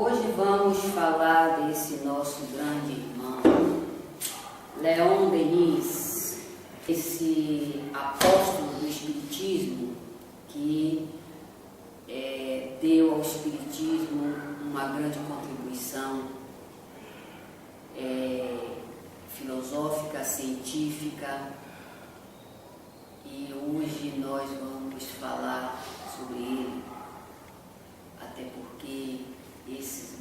Hoje vamos falar desse nosso grande irmão, Leon Denis, esse apóstolo do Espiritismo que deu ao Espiritismo uma grande contribuição filosófica, científica, e hoje nós vamos falar sobre ele, até porque essas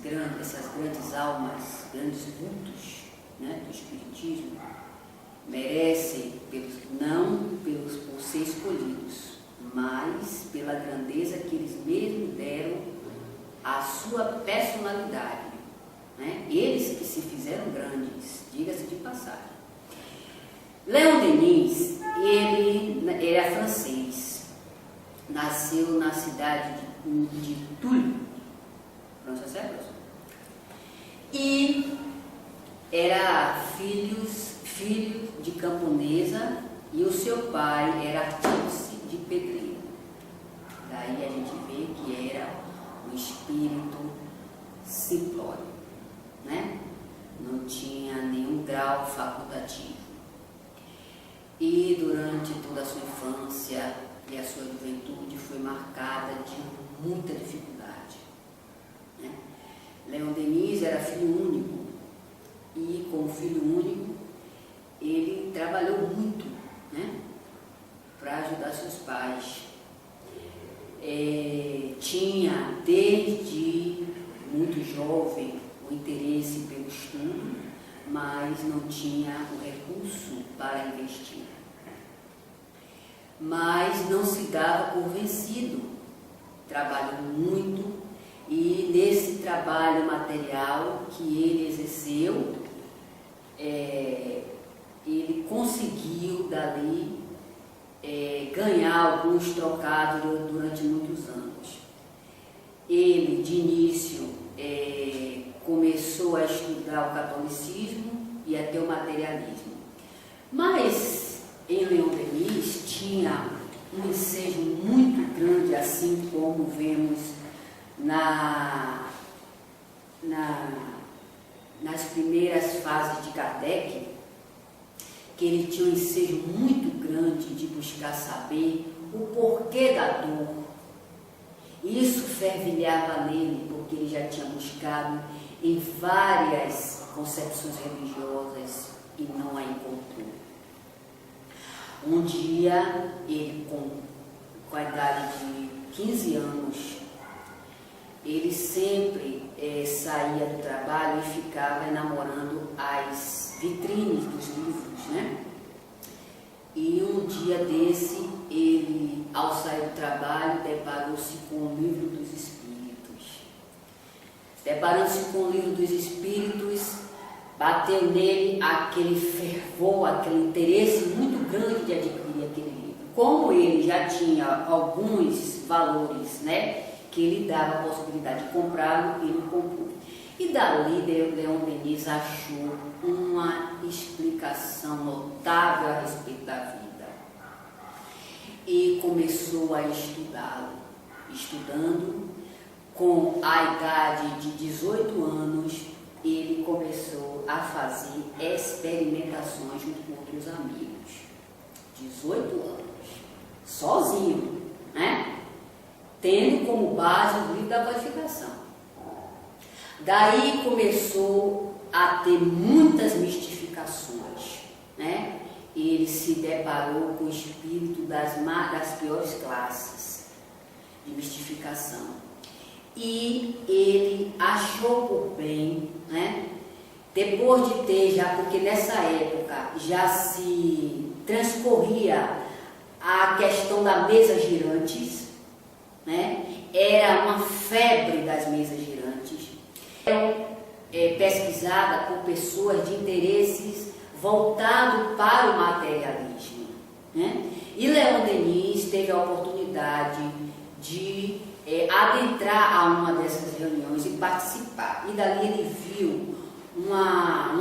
grandes almas, grandes vultos, né, do Espiritismo, merecem, não por ser escolhidos, mas pela grandeza que eles mesmos deram à sua personalidade, né? Eles que se fizeram grandes, diga-se de passagem. Leon Denis, ele era francês, nasceu na cidade de Toul, pronto, certo, professor? E era filho de camponesa, e o seu pai era artífice de pedreiro. Daí a gente vê que era um espírito simplório, né? Não tinha nenhum grau facultativo. E durante toda a sua infância e a sua juventude foi marcada de muita dificuldade, né? Leon Denis era filho único, e como filho único ele trabalhou muito, né, para ajudar seus pais. Tinha desde muito jovem o interesse pelo estudo, mas não tinha o recurso para investir. Mas não se dava por vencido, trabalhou muito, e nesse trabalho material que ele exerceu, ele conseguiu dali ganhar alguns trocados durante muitos anos. Ele, de início, começou a estudar o catolicismo e até o materialismo. Mas, em Leon Denis, tinha um ensejo muito grande, assim como vemos nas primeiras fases de Kardec, que ele tinha um ensejo muito grande de buscar saber o porquê da dor. Isso fervilhava nele, porque ele já tinha buscado em várias concepções religiosas e não a encontrou. Um dia, ele com a idade de 15 anos, ele sempre saía do trabalho e ficava enamorando as vitrines dos livros, né? E um dia desse, ele, ao sair do trabalho, deparou-se com o Livro dos Espíritos. Deparando-se com o Livro dos Espíritos, bateu nele aquele fervor, aquele interesse muito grande de adquirir aquele livro. Como ele já tinha alguns valores, né, que lhe dava a possibilidade de comprá-lo, ele comprou. E dali, Leon Denis achou uma explicação notável a respeito da vida. E começou a estudá-lo. Estudando, com a idade de 18 anos, ele começou a fazer experimentações junto com outros amigos. 18 anos, sozinho, né? Tendo como base o livro da codificação. Daí começou a ter muitas mistificações, né? Ele se deparou com o espírito das piores classes de mistificação. E ele achou por bem, né? Depois de ter já, porque nessa época já se transcorria a questão da mesa girantes, né? Era uma febre das mesas girantes. Pesquisada por pessoas de interesses voltados para o materialismo, né? E Leon Denis teve a oportunidade de adentrar a uma dessas reuniões e participar. E dali ele viu uma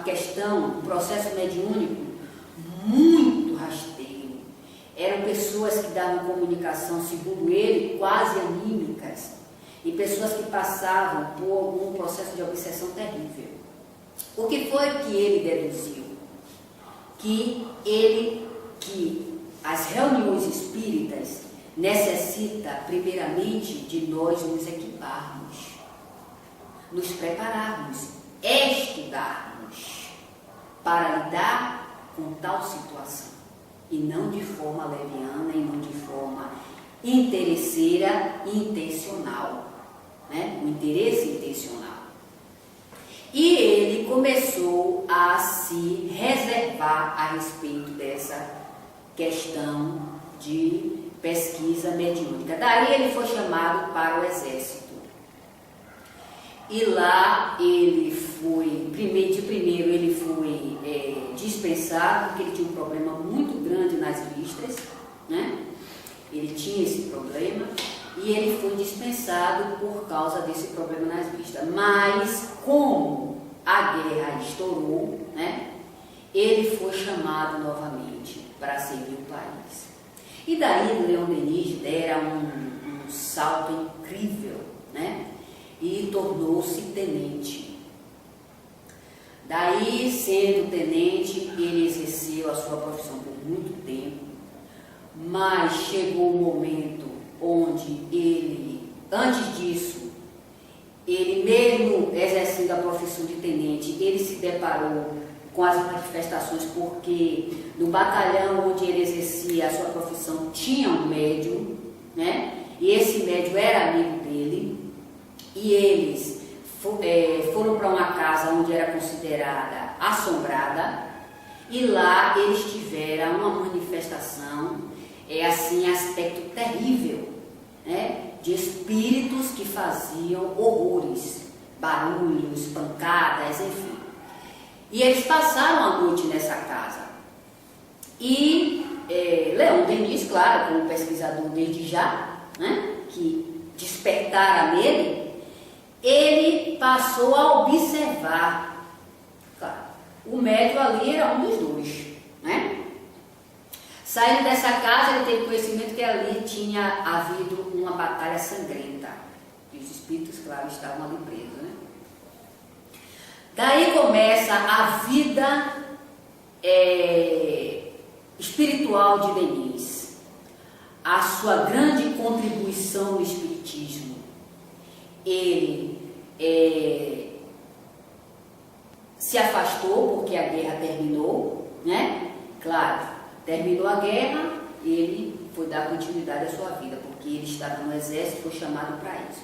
questão, um processo mediúnico muito rasteiro. Eram pessoas que davam comunicação, segundo ele, quase anímicas. e pessoas que passavam por um processo de obsessão terrível. O que foi que ele deduziu? Que as reuniões espíritas necessitam primeiramente de nós nos equiparmos, nos prepararmos, estudarmos para lidar com tal situação, e não de forma leviana, e não de forma interesseira e intencional, né? O interesse intencional. E ele começou a se reservar a respeito dessa questão de pesquisa mediúnica. Daí ele foi chamado para o exército. E lá ele foi, de primeiro ele foi dispensado, porque ele tinha um problema muito grande nas vistas, né? Ele tinha esse problema e ele foi dispensado por causa desse problema nas vistas. Mas como a guerra estourou, né? Ele foi chamado novamente para servir o país. E daí o Leon Denis dera um salto incrível, né? E tornou-se tenente. Daí, sendo tenente, ele exerceu a sua profissão por muito tempo, mas chegou um momento onde ele, antes disso, ele mesmo exercendo a profissão de tenente, ele se deparou com as manifestações, porque no batalhão onde ele exercia a sua profissão tinha um médium, né? E esse médium era amigo dele, e eles foram para uma casa onde era considerada assombrada, e lá eles tiveram uma manifestação, assim, aspecto terrível, né? De espíritos que faziam horrores, barulhos, pancadas, enfim. E eles passaram a noite nessa casa. E Leon Denis, claro, como pesquisador desde já, né, que despertara nele, ele passou a observar. Claro, o médium ali era um dos dois, né? Saindo dessa casa, ele teve conhecimento que ali tinha havido uma batalha sangrenta. E os espíritos, claro, estavam ali presos, né? Daí começa a vida espiritual de Denis, a sua grande contribuição no espiritismo. Ele se afastou porque a guerra terminou, né? Claro, terminou a guerra, ele foi dar continuidade à sua vida, porque ele estava no exército, foi chamado para isso.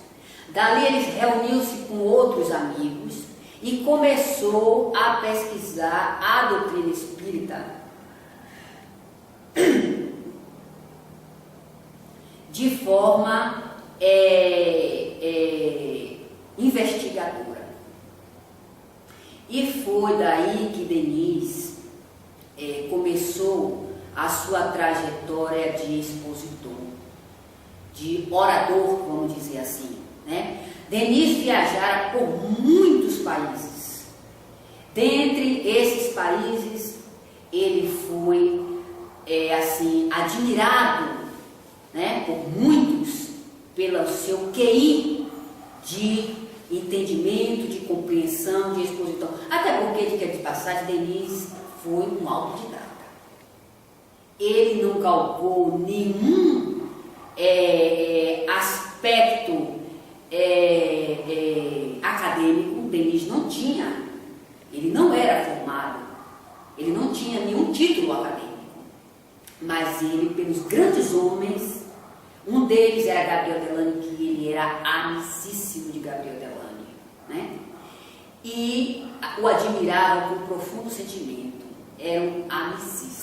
Dali ele reuniu-se com outros amigos e começou a pesquisar a doutrina espírita de forma investigadora. E foi daí que Denis começou a sua trajetória de expositor, de orador, vamos dizer assim, né? Denis viajara por muitos países. Dentre esses países, ele foi assim, admirado, né, por muitos pelo seu QI de entendimento, de compreensão, de exposição. Até porque, de que de passagem, Denis foi um autodidata. Ele não calcou nenhum aspecto acadêmico. Denis não tinha, ele não era formado, ele não tinha nenhum título acadêmico, mas ele, pelos grandes homens, um deles era Gabriel Delany, que ele era amicíssimo de Gabriel Delany, né? E o admirava com profundo sentimento, eram amicíssimos.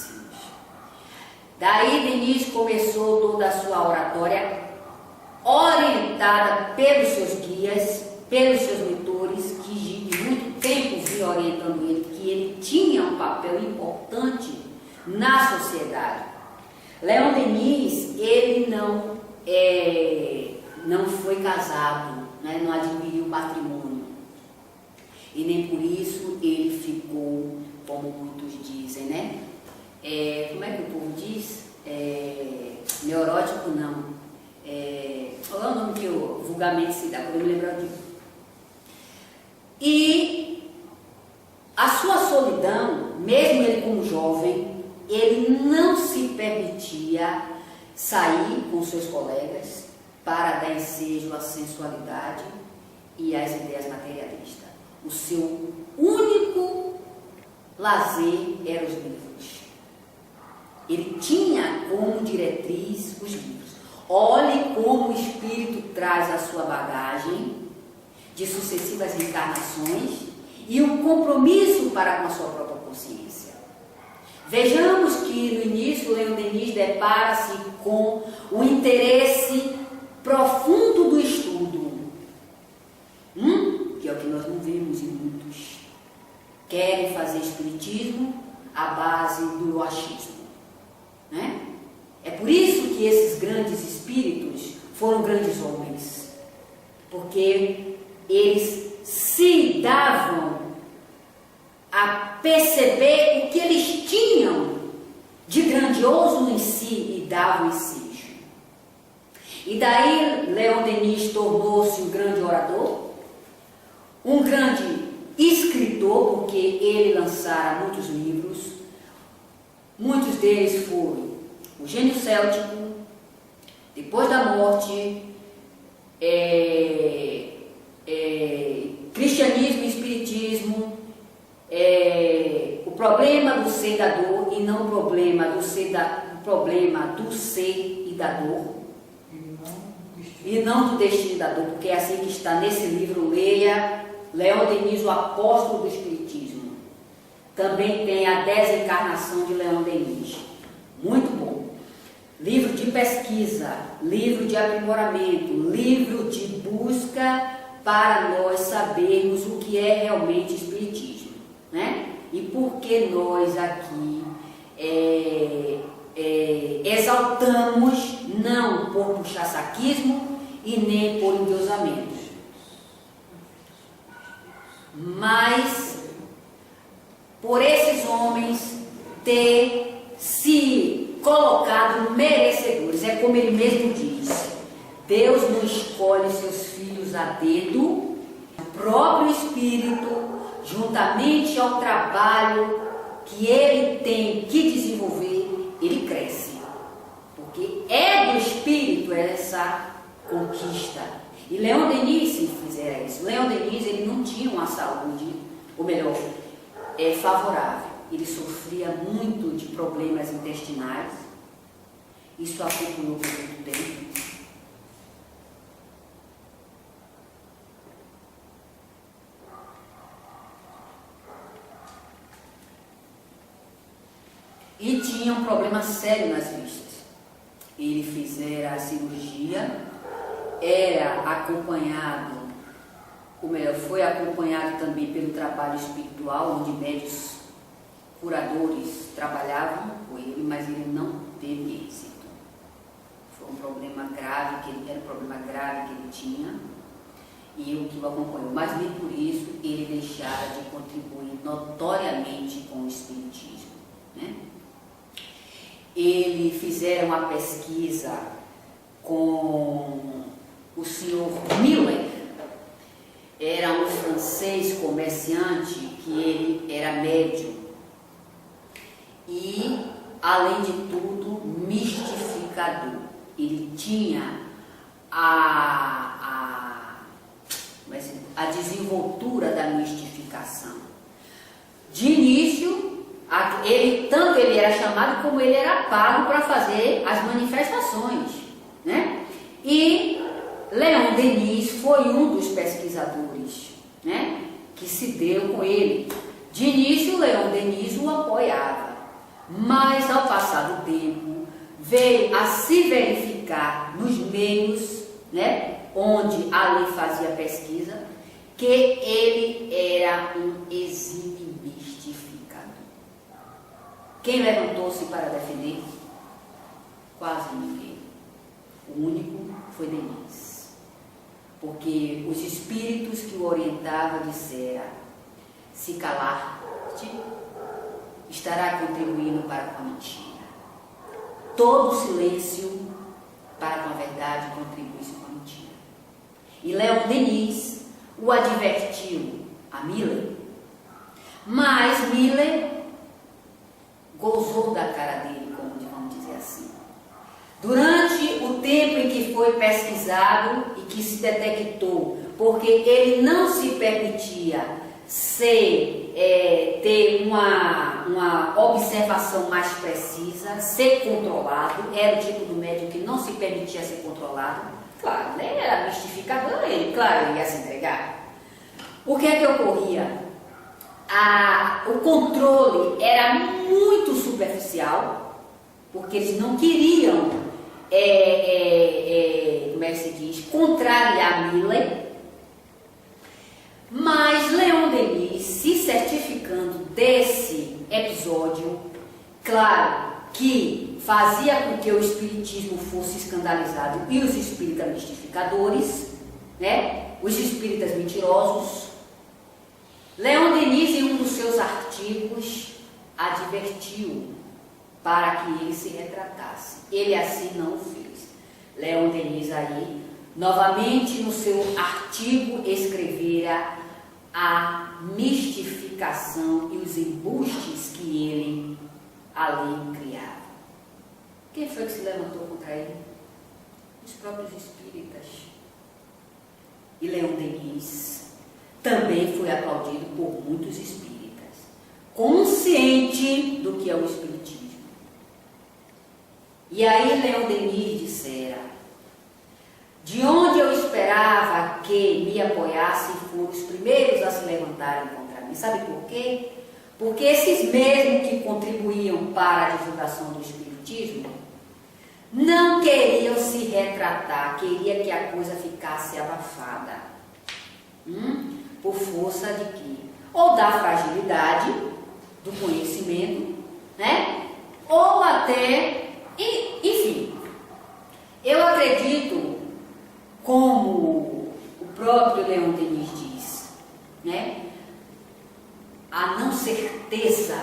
Daí Denis começou toda a sua oratória, orientada pelos seus guias, pelos seus mentores, que de muito tempo vinham orientando ele, que ele tinha um papel importante na sociedade. Leon Denis, ele não foi casado, né? Não adquiriu patrimônio, e nem por isso ele ficou, como muitos dizem, né? Como é que o povo diz? Neurótico não. Qual é o nome que eu vulgarmente se dá, quando eu me lembrar disso. E a sua solidão, mesmo ele como jovem, ele não se permitia sair com seus colegas para dar ensejo à sensualidade e às ideias materialistas. O seu único lazer eram os livros. Ele tinha como diretriz os livros. Olhe como o Espírito traz a sua bagagem de sucessivas encarnações e um compromisso para com a sua própria consciência. Vejamos que no início Leon Denis depara-se com o interesse profundo do estudo, que é o que nós não vemos em muitos. Querem fazer espiritismo à base do achismo, né? É por isso que esses grandes espíritos foram grandes homens, porque eles se davam a perceber o que eles tinham de grandioso em si e davam ensejo. E daí Leon Denis tornou-se um grande orador, um grande escritor, porque ele lançara muitos livros. Muitos deles foram O Gênio Céltico, Depois da Morte, Cristianismo e Espiritismo, o problema do ser e da dor, e não o problema do ser, o problema do ser e da dor, e não do destino da dor, porque é assim que está nesse livro. Leia Leon Denis, o apóstolo do Espiritismo. Também tem a desencarnação de Leon Denis, muito bom. Livro de pesquisa, livro de aprimoramento, livro de busca para nós sabermos o que é realmente Espiritismo, né? E por que nós aqui exaltamos, não por puxa-saquismo e nem por endeusamento, mas por esses homens ter se colocado merecedores. É como ele mesmo diz: Deus não escolhe seus filhos a dedo, o próprio Espírito, juntamente ao trabalho que ele tem que desenvolver, ele cresce, porque é do Espírito essa conquista. E Leon Denis, se fizer isso, Leon Denis, ele não tinha uma saúde, ou melhor, favorável. Ele sofria muito de problemas intestinais. Isso acompanhou por muito tempo. E tinha um problema sério nas vistas. Ele fizera a cirurgia, era acompanhado, ou melhor, foi acompanhado também pelo trabalho espiritual, onde médios curadores trabalhavam com ele, mas ele não teve êxito. Foi um problema grave, era um problema grave que ele tinha, e o que o acompanhou. Mas nem por isso ele deixara de contribuir notoriamente com o Espiritismo, né? Ele fizera uma pesquisa com o senhor Miller, era um francês comerciante que ele era médium e, além de tudo, mistificador. Ele tinha a desenvoltura da mistificação. De início, tanto ele era chamado como ele era pago para fazer as manifestações, né? E Leon Denis foi um dos pesquisadores, né, que se deu com ele. De início, Leon Denis o apoiava, mas ao passar do tempo, veio a se verificar nos meios, né, onde ali fazia pesquisa, que ele era um exímio mistificador. Quem levantou-se para defender? Quase ninguém. O único foi Denis. Porque os espíritos que o orientavam disseram: se calar-te, estará contribuindo para com a mentira. Todo silêncio para com a verdade contribui com a mentira. E Leon Denis o advertiu a Miller, mas Miller gozou da cara dele, como vamos dizer assim. Durante o tempo em que foi pesquisado e que se detectou, porque ele não se permitia ter uma observação mais precisa, ser controlado, era o tipo do médico que não se permitia ser controlado, claro, né? Era mistificador ele, claro, ele ia se entregar. O que é que ocorria? O controle era muito superficial, porque eles não queriam, como é que se diz, contrariar Miller, mas Leon Denis, se certificando desse episódio, claro que fazia com que o espiritismo fosse escandalizado e os espíritas mistificadores, né, os espíritas mentirosos, Leon Denis, em um dos seus artigos, advertiu para que ele se retratasse. Ele assim não o fez. Leon Denis aí, novamente no seu artigo, escrevera a mistificação e os embustes que ele ali criava. Quem foi que se levantou contra ele? Os próprios espíritas. E Leon Denis também foi aplaudido por muitos espíritas, consciente do que é o espiritismo. E aí Leon Denis dissera: de onde eu esperava que me apoiassem foram os primeiros a se levantarem contra mim. Sabe por quê? Porque esses mesmos que contribuíam para a divulgação do espiritismo não queriam se retratar, queria que a coisa ficasse abafada. Por força de quê? Ou da fragilidade do conhecimento, né? Ou até, enfim, eu acredito, como o próprio Leon Denis diz, né? A não certeza,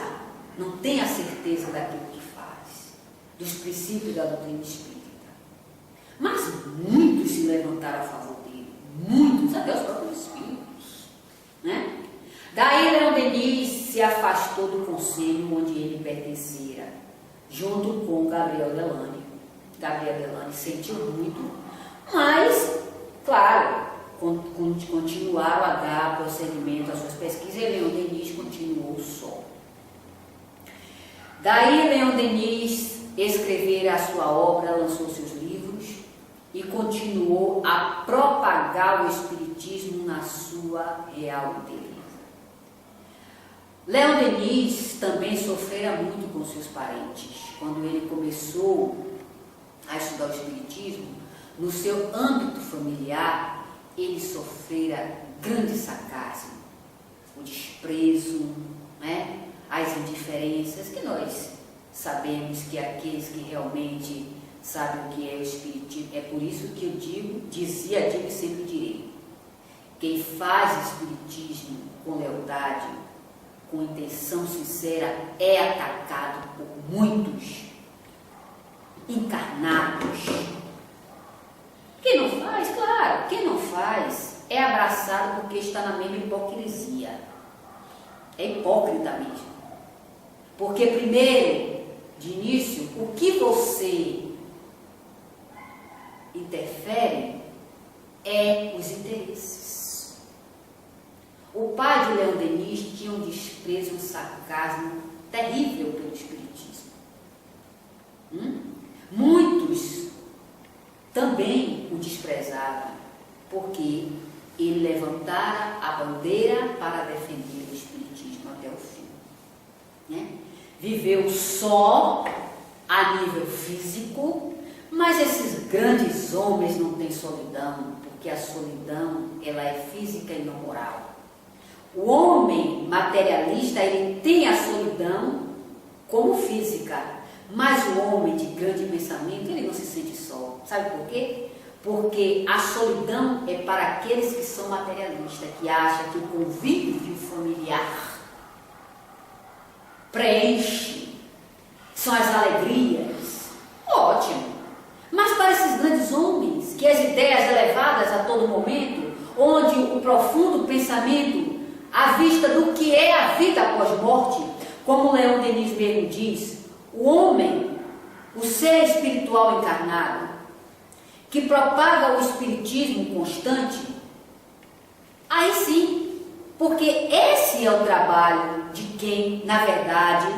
não tem a certeza daquilo que faz, dos princípios da doutrina espírita. Mas muitos se levantaram a favor dele, muitos, até os próprios espíritos, né? Daí Leon Denis se afastou do conselho onde ele pertencera, junto com Gabriel Delane. Gabriel Delane sentiu muito, mas, claro, continuaram a dar prosseguimento às suas pesquisas, e Leon Denis continuou só. Daí Leon Denis escrevera a sua obra, lançou seus livros e continuou a propagar o espiritismo na sua real beleza. Leon Denis também sofrera muito com seus parentes. Quando ele começou a estudar o espiritismo, no seu âmbito familiar, ele sofrera grande sarcasmo, o desprezo, né? As indiferenças, que nós sabemos que aqueles que realmente sabem o que é o espiritismo, é por isso que eu digo e sempre direi, quem faz espiritismo com lealdade, com intenção sincera, é atacado por muitos encarnados. Quem não faz, claro, quem não faz é abraçado porque está na mesma hipocrisia. É hipócrita mesmo. Porque primeiro, de início, o que você interfere é os interesses. O pai de Leon Denis tinha um desprezo, um sarcasmo terrível pelo espiritismo. Muitos também o desprezavam, porque ele levantara a bandeira para defender o espiritismo até o fim, né? Viveu só a nível físico, mas esses grandes homens não têm solidão, porque a solidão ela é física e não moral. O homem materialista, ele tem a solidão como física, mas o homem de grande pensamento, ele não se sente só. Sabe por quê? Porque a solidão é para aqueles que são materialistas, que acham que o convívio familiar preenche, são as alegrias. Ótimo. Mas para esses grandes homens, que as ideias elevadas a todo momento, onde o profundo pensamento à vista do que é a vida após morte, como Leon Denis mesmo diz, o homem, o ser espiritual encarnado, que propaga o espiritismo constante, aí sim, porque esse é o trabalho de quem, na verdade,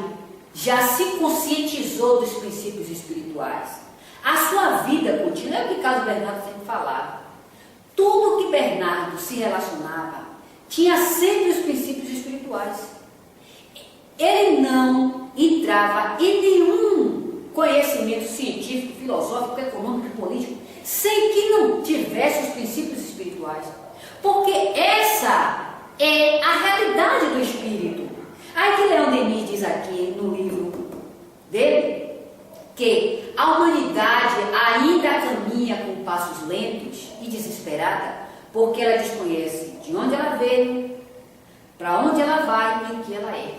já se conscientizou dos princípios espirituais. A sua vida contínua, é o que Carlos Bernardo sempre falava. Tudo que Bernardo se relacionava tinha sempre os princípios espirituais. Ele não entrava em nenhum conhecimento científico, filosófico, econômico e político sem que não tivesse os princípios espirituais. Porque essa é a realidade do espírito. Aí que Leon Denis diz aqui no livro dele que a humanidade ainda caminha com passos lentos e desesperada porque ela desconhece de onde ela veio, para onde ela vai e o que ela é.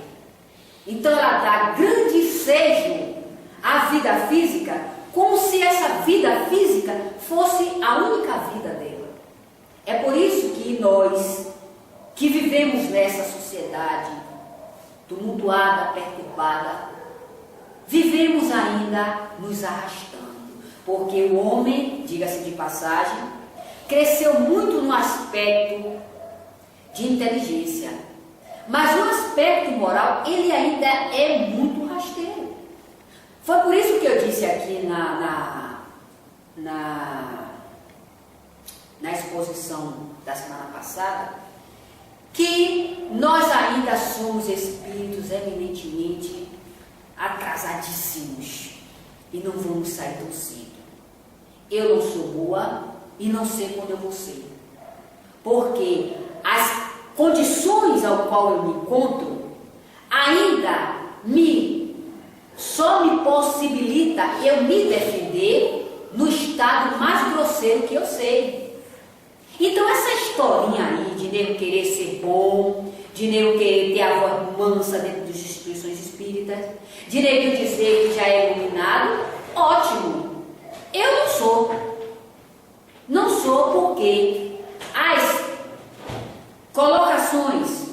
Então ela dá grande ensejo à vida física, como se essa vida física fosse a única vida dela. É por isso que nós, que vivemos nessa sociedade tumultuada, perturbada, vivemos ainda nos arrastando, porque o homem, diga-se de passagem, cresceu muito no aspecto de inteligência, mas no aspecto moral ele ainda é muito rasteiro. Foi por isso que eu disse aqui na exposição da semana passada que nós ainda somos espíritos eminentemente atrasadíssimos e não vamos sair tão cedo. Eu não sou boa e não sei quando eu vou ser, porque as condições ao qual eu me encontro ainda só me possibilita eu me defender no estado mais grosseiro que eu sei. Então essa historinha aí de nego querer ser bom, de nego querer ter a voz mansa dentro das instituições espíritas, de nego dizer que já é iluminado, ótimo. Eu não sou. Não sou porque as colocações,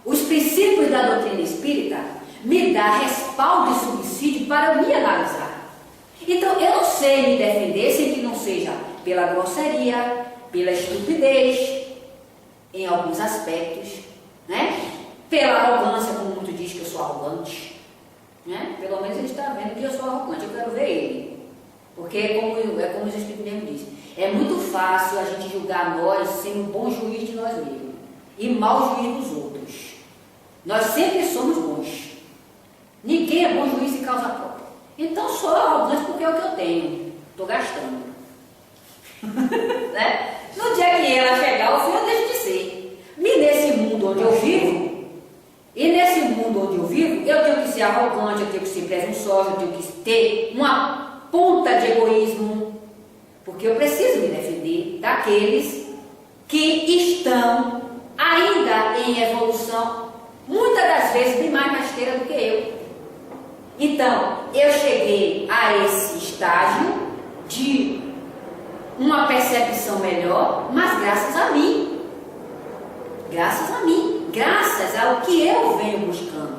os princípios da doutrina espírita me dá respaldo e subsídio para me analisar. Então eu não sei me defender sem que não seja pela grosseria, pela estupidez, em alguns aspectos, né? Pela arrogância, como muito diz que eu sou arrogante, né? Pelo menos ele está vendo que eu sou arrogante, eu quero ver ele, porque é como os Espíritos mesmo dizem, é muito fácil a gente julgar nós sendo um bom juiz de nós mesmos e mau juiz dos outros. Nós sempre somos bons, ninguém é bom juiz em causa própria. Então sou arrogante porque é o que eu tenho, estou gastando. Né? No dia que ela chegar, o fim eu deixo de ser. E nesse mundo onde eu vivo, eu tenho que ser arrogante, eu tenho que ser presunçosa, eu tenho que ter uma ponta de egoísmo, porque eu preciso me defender daqueles que estão ainda em evolução, muitas das vezes bem mais rasteira do que eu. Então, eu cheguei a esse estágio de uma percepção melhor, mas graças a mim, graças ao que eu venho buscando.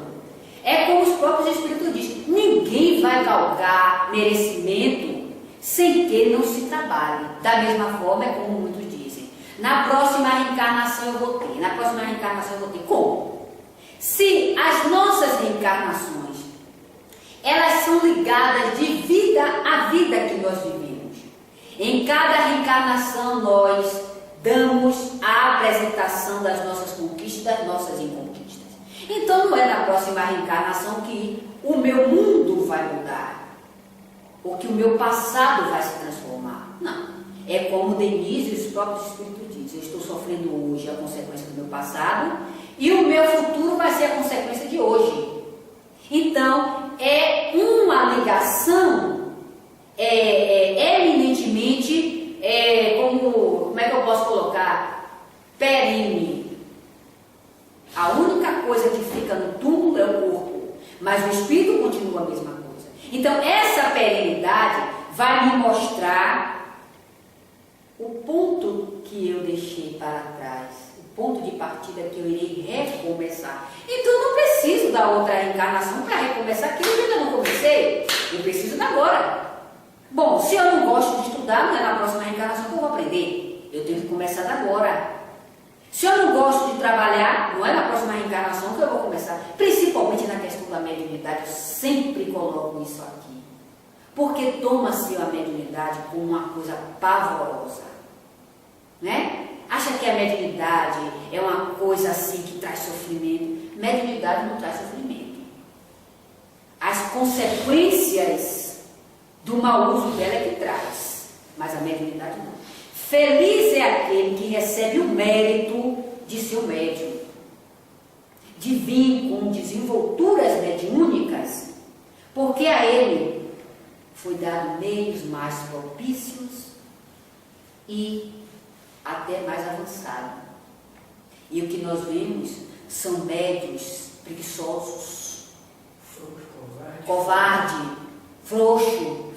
É como os próprios Espíritos dizem, ninguém vai galgar merecimento sem que não se trabalhe. Da mesma forma é como muitos dizem, na próxima reencarnação eu vou ter. Como? Se as nossas reencarnações, elas são ligadas de vida à vida que nós vivemos. Em cada reencarnação nós damos a apresentação das nossas conquistas, das nossas inconquistas. Então não é na próxima reencarnação que o meu mundo vai mudar, ou que o meu passado vai se transformar. Não. É como Denise e os próprios Espíritos dizem, eu estou sofrendo hoje a consequência do meu passado, e o meu futuro vai ser a consequência de hoje. Então, é uma ligação eminentemente, como é que eu posso colocar? Perene. A única coisa que fica no túmulo é o corpo, mas o espírito continua a mesma coisa. Então, essa perenidade vai me mostrar o ponto que eu deixei para trás, o ponto de partida que eu irei recomeçar. Então eu não preciso da outra reencarnação para recomeçar aquilo que eu ainda não comecei. Eu preciso da agora. Bom, se eu não gosto de estudar, não é na próxima reencarnação que eu vou aprender. Eu tenho que começar da agora. Se eu não gosto de trabalhar, não é na próxima reencarnação que eu vou começar. Principalmente na questão da mediunidade, eu sempre coloco isso aqui. Porque toma-se a mediunidade como uma coisa pavorosa, né? Acha que a mediunidade é uma coisa assim que traz sofrimento. Mediunidade não traz sofrimento. As consequências do mau uso dela é que traz, mas a mediunidade não. Feliz é aquele que recebe o mérito de ser médium, de vir com desenvolturas mediúnicas, porque a ele foi dado meios mais propícios e até mais avançados. E o que nós vemos são médiuns preguiçosos, covarde, frouxo,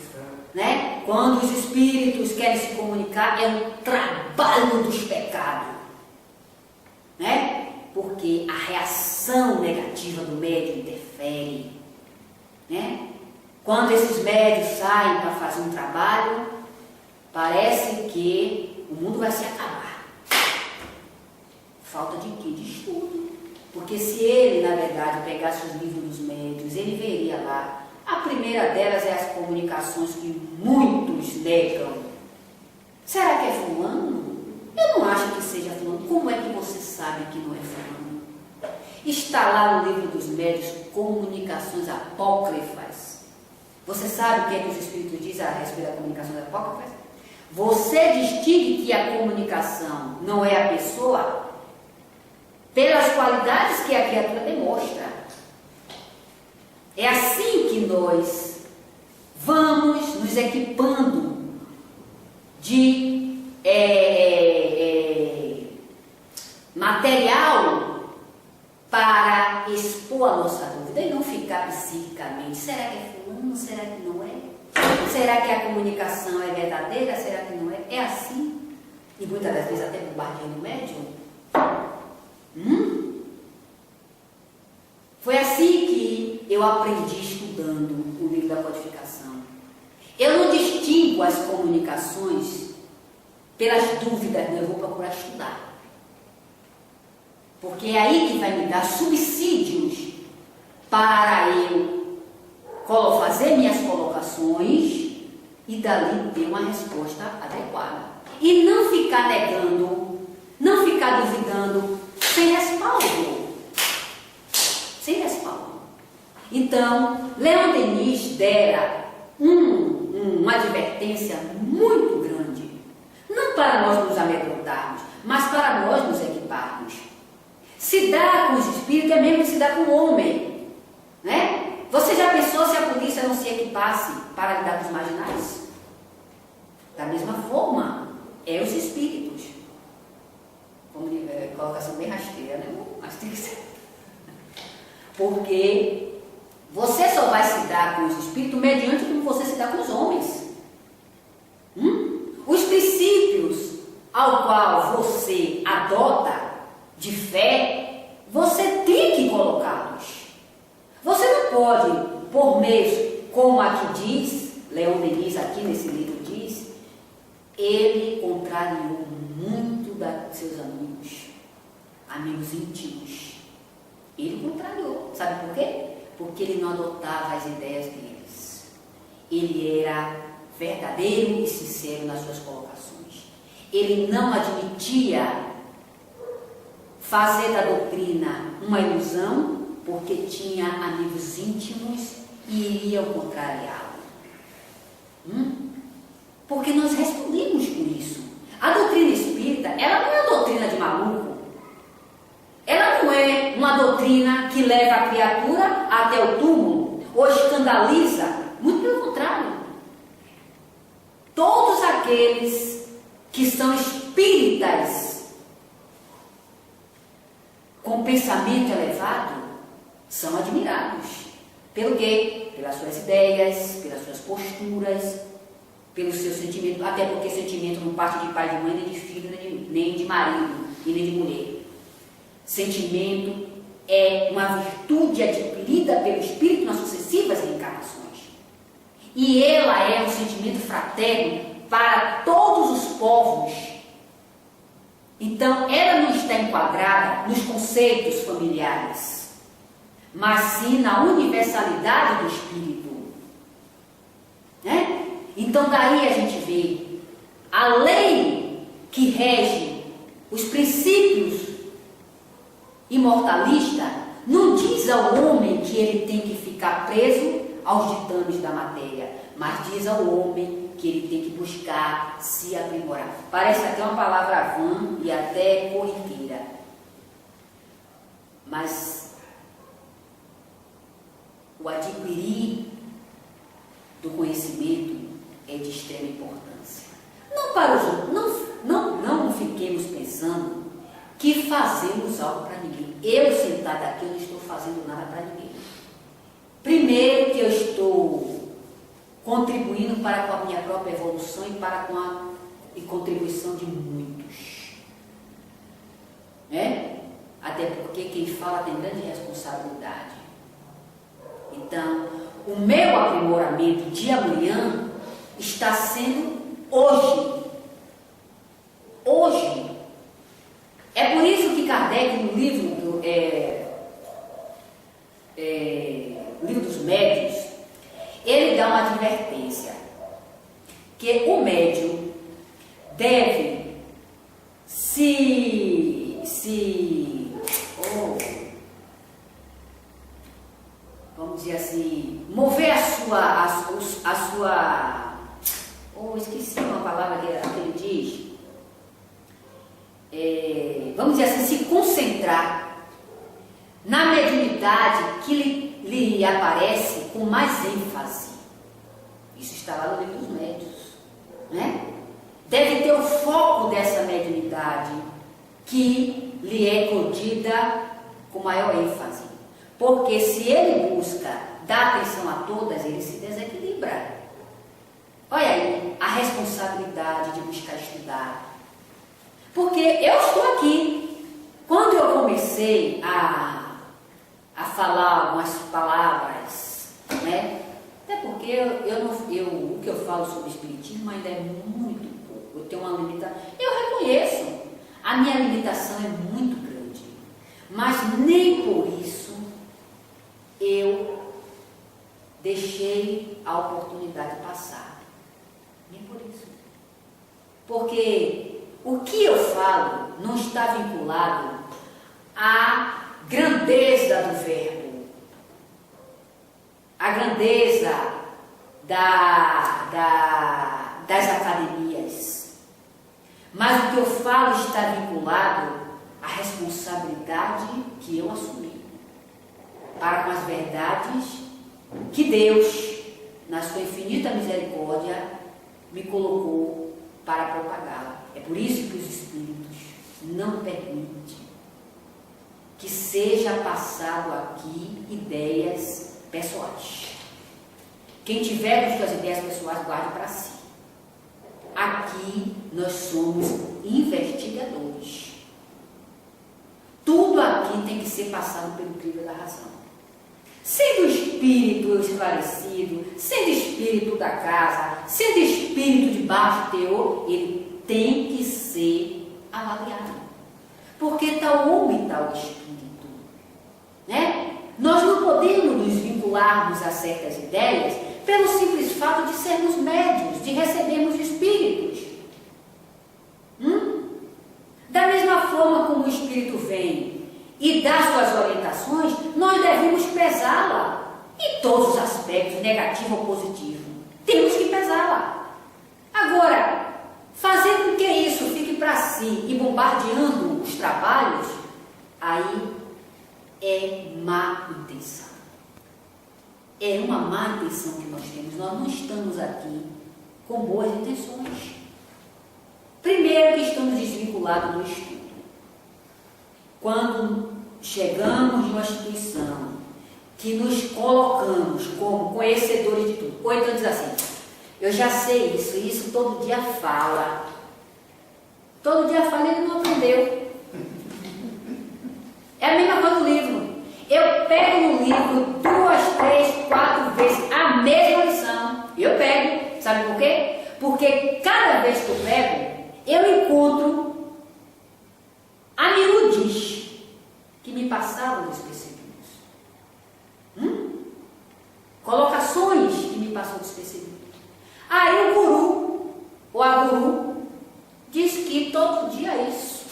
né? Quando os espíritos querem se comunicar, é um trabalho dos pecados, né? Porque a reação negativa do médium interfere, né? Quando esses médios saem para fazer um trabalho, parece que o mundo vai se acabar. Falta de quê? De estudo. Porque se ele, na verdade, pegasse os livros dos médios, ele veria lá. A primeira delas é as comunicações que muitos negam. Será que é fulano? Eu não acho que seja fulano. Como é que você sabe que não é fulano? Está lá no livro dos médios comunicações apócrifas. Você sabe o que é que os Espíritos dizem a respeito da comunicação apócrifas? Você distingue que a comunicação não é a pessoa pelas qualidades que a criatura demonstra. É assim que nós vamos nos equipando de material para expor a nossa dúvida e não ficar psiquicamente. Será que é fulano? Será que não é? Será que a comunicação é verdadeira? Será que não é? É assim. E muitas das vezes até bombardeando o médium. Foi assim que eu aprendi estudando o livro da codificação. Eu não distingo as comunicações pelas dúvidas, eu vou procurar estudar. Porque é aí que vai me dar subsídios para eu fazer minhas colocações e dali ter uma resposta adequada. E não ficar negando, não ficar duvidando, sem respaldo. Sem respaldo. Então, Leon Denis dera uma advertência muito grande, não para nós nos amedrontarmos, mas para nós nos equiparmos. Se dá com os espíritos é mesmo que se dá com o homem, né? Você já pensou se a polícia não se equipasse para lidar com os marginais? Da mesma forma, é os espíritos. Como colocação bem rasteira, né? Mas tem que ser. Porque você só vai se dar com os espíritos mediante como você se dá com os homens. Os princípios ao qual você adota de fé, você tem que colocá-los. Você não pode, por meios, como aqui diz, Leon Denis aqui nesse livro diz, ele contrariou muito dos seus amigos íntimos. Ele contrariou. Sabe por quê? Porque ele não adotava as ideias deles. Ele era verdadeiro e sincero nas suas colocações. Ele não admitia fazer da doutrina uma ilusão, porque tinha amigos íntimos e iriam contrariá-lo. Porque nós respondemos por isso. A doutrina espírita, ela não é uma doutrina de maluco. Ela não é uma doutrina que leva a criatura até o túmulo ou escandaliza. Muito pelo contrário. Todos aqueles que são espíritas com pensamento elevado são admirados. Pelo quê? Pelas suas ideias, pelas suas posturas. pelo seu sentimento, até porque sentimento não parte de pai, de mãe, nem de filho, nem de marido e nem de mulher. Sentimento é uma virtude adquirida pelo Espírito nas sucessivas reencarnações. E ela é um sentimento fraterno para todos os povos. Então, ela não está enquadrada nos conceitos familiares, mas sim na universalidade do Espírito. Né? Então, daí a gente vê a lei que rege os princípios imortalistas, não diz ao homem que ele tem que ficar preso aos ditames da matéria, mas diz ao homem que ele tem que buscar se aprimorar. Parece até uma palavra vã e até corriqueira, mas o adquirir do conhecimento é de extrema importância. Não para os outros, não fiquemos pensando que fazemos algo para ninguém. Eu sentada aqui, eu não estou fazendo nada para ninguém. Primeiro que eu estou contribuindo para com a minha própria evolução e para com a contribuição de muitos. Né? Até porque quem fala tem grande responsabilidade. Então, o meu aprimoramento de amanhã está sendo hoje. Hoje. É por isso que Kardec, no livro Livro dos Médiuns, ele dá uma advertência, que o médium deve vamos dizer assim, mover esqueci uma palavra que ele diz, vamos dizer assim, se concentrar na mediunidade que lhe aparece com mais ênfase. Isso está lá no Livro dos Médiuns, né? Deve ter o foco dessa mediunidade que lhe é concedida com maior ênfase, porque se ele busca dar atenção a todas, ele se desequilibra. Olha aí a responsabilidade de buscar estudar, porque eu estou aqui. Quando eu comecei a falar algumas palavras, né? Até porque o que eu falo sobre espiritismo ainda é muito pouco. Eu tenho uma limitação. Eu reconheço, a minha limitação é muito grande, mas nem por isso eu deixei a oportunidade passar. Nem por isso. Porque o que eu falo não está vinculado à grandeza do verbo, à grandeza das academias, mas o que eu falo está vinculado à responsabilidade que eu assumi para com as verdades que Deus, na sua infinita misericórdia, me colocou para propagá-la. É por isso que os espíritos não permitem que seja passado aqui ideias pessoais. Quem tiver com suas ideias pessoais, guarde para si. Aqui nós somos investigadores. Tudo aqui tem que ser passado pelo crivo da razão. Sendo espírito esclarecido, sendo espírito da casa, sendo espírito de baixo teor, ele tem que ser avaliado. Porque tal homem, tal espírito. Né? Nós não podemos nos vincularmos a certas ideias pelo simples fato de sermos médiuns, de recebermos espíritos. Da mesma forma como o espírito vem e dá suas orientações, nós devemos pesá-la em todos os aspectos, negativo ou positivo. Temos que pesá-la. Agora, fazer com que isso fique para si e bombardeando os trabalhos, aí é má intenção. É uma má intenção que nós temos. Nós não estamos aqui com boas intenções. Primeiro que estamos desvinculados do estudo. Quando chegamos em uma instituição que nos colocamos como conhecedores de tudo, ou então diz assim, Eu já sei isso, e isso todo dia fala. Todo dia fala, ele não aprendeu. É a mesma coisa do livro. Eu pego no livro 2, 3, 4 vezes a mesma lição. Eu pego, sabe por quê? Porque cada vez que eu pego, eu encontro a miúdes que me passavam despercebidos. Colocações que me passam despercebidos. Aí o guru, ou a guru, diz que todo dia é isso.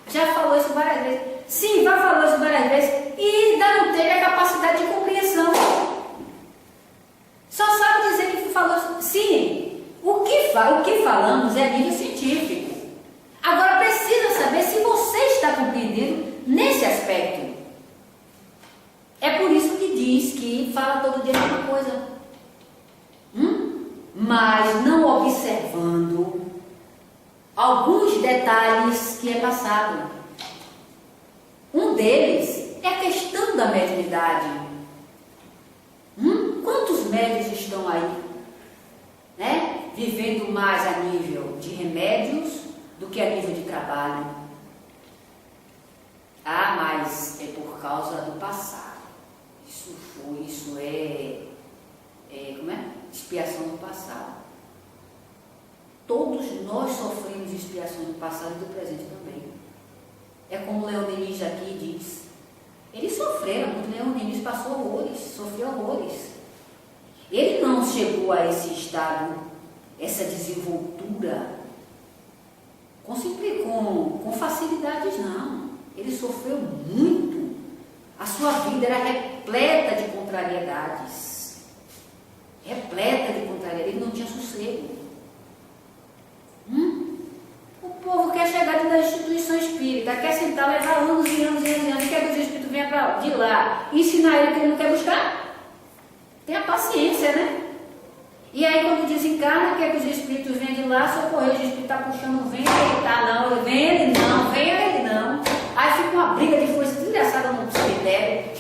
Já falou isso várias vezes. Sim, já falou isso várias vezes e ainda não teve a capacidade de compreensão. Só sabe dizer que falou isso. Sim, o que falamos é nível científico. Agora precisa saber se você está compreendendo nesse aspecto. É por isso que diz que fala todo dia a mesma coisa. Mas não observando alguns detalhes que é passado. Um deles é a questão da mediunidade. Quantos médiuns estão aí, né? Vivendo mais a nível de remédios do que a nível de trabalho? Mas é por causa do passado. Isso é como é? Expiação do passado. Todos nós sofremos expiação do passado e do presente também. É como o Leon Denis aqui diz. Eles sofreram, porque o Leon Denis passou horrores, sofreu horrores. Ele não chegou a esse estado, essa desenvoltura, com facilidades, não. Ele sofreu muito. A sua vida era repleta de contrariedades. Ele não tinha sossego. O povo quer chegar dentro da instituição espírita, quer sentar, levar anos e anos e anos, quer que o espírito venha de lá, ensinar ele que ele não quer buscar. Tenha paciência, né? E aí quando desencarna, quer que os espíritos venham de lá, socorrer, o espírito está puxando o vento, ele está, não, vem ele não, vem ele não. Aí fica uma briga de força desgraçada no cemitério.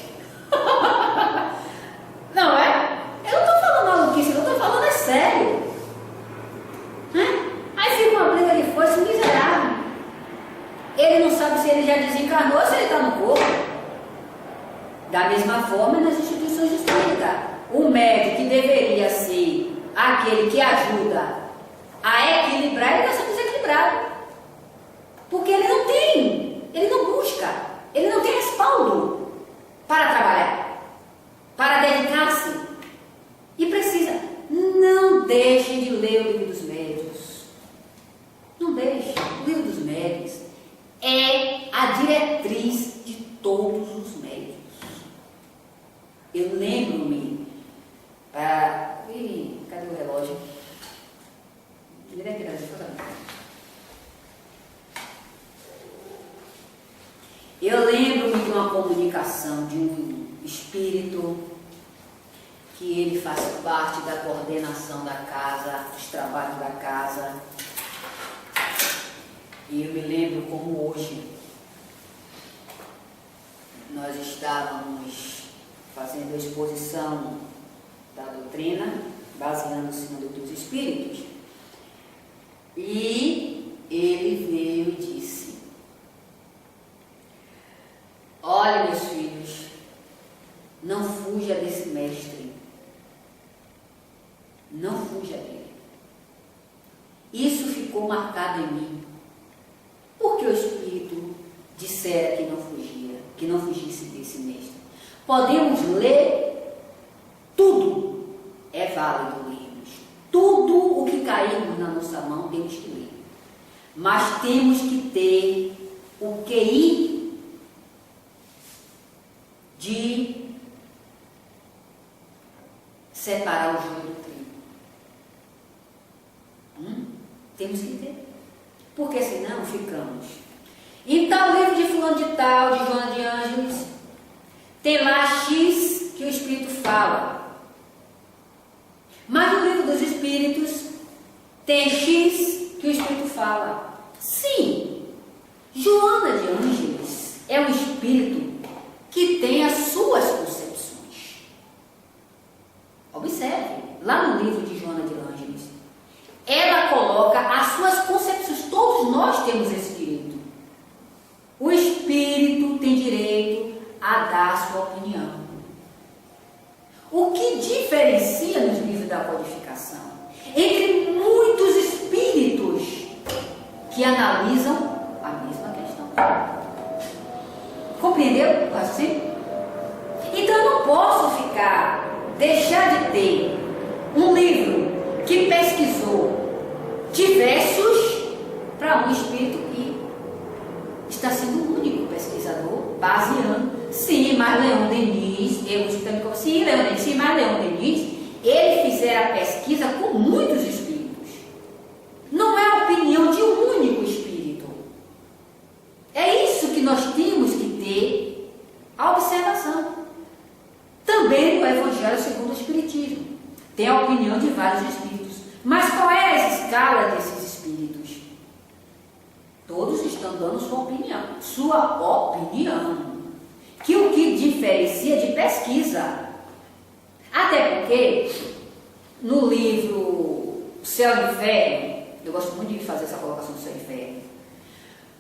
Não é? Eu não estou falando maluquice, eu estou falando é sério. Aí fica uma briga de força miserável. Ele não sabe se ele já desencarnou ou se ele está no corpo. Da mesma forma nas instituições espíritas. O médico que deveria ser aquele que ajuda a equilibrar, ele está sendo desequilibrado. Porque ele não tem, ele não busca, ele não tem respaldo para trabalhar, para dedicar-se. E precisa, não deixe de ler o livro dos médiuns. Não deixe. O livro dos médiuns é a diretriz de todos os médiuns. Eu lembro-me, cadê o relógio? Eu lembro-me de uma comunicação de um espírito que ele faz parte da coordenação da casa, dos trabalhos da casa. E eu me lembro como hoje nós estávamos fazendo a exposição da doutrina, baseando-se no Livro dos Espíritos. E ele veio e disse: olha, meus filhos, não fuja desse mestre. Não fuja dele. Isso ficou marcado em mim. Porque o Espírito dissera que não fugia, que não fugisse desse mestre. Podemos ler tudo, é válido lermos. Tudo o que cairmos na nossa mão temos que ler. Mas temos que ter o QI de separar o joio do trigo. Temos que ter. Porque senão ficamos. Então, o livro de fulano de tal, de Joana de Ângeles, tem lá X que o Espírito fala. Mas no livro dos Espíritos tem X que o Espírito fala. Sim, Joana de Ângeles é um espírito que tem as suas concepções. Observe, lá no livro de Joana de Ângeles, diferencia nos livros da codificação entre muitos espíritos que analisam a mesma questão. Compreendeu? Assim? Então eu não posso deixar de ter um livro que pesquisou diversos para um espírito que está sendo o único pesquisador, baseando. Sim, mas Leon Denis, Leon Denis, ele fizera a pesquisa com muitos espíritos. Não é a opinião de um único espírito. É isso que nós temos que ter a observação. Também no Evangelho segundo o Espiritismo tem a opinião de vários espíritos. Mas qual é a escala desses espíritos? Todos estão dando sua opinião. Que o que diferencia de pesquisa. Até porque no livro Céu e Inferno, eu gosto muito de fazer essa colocação do Céu e Inferno,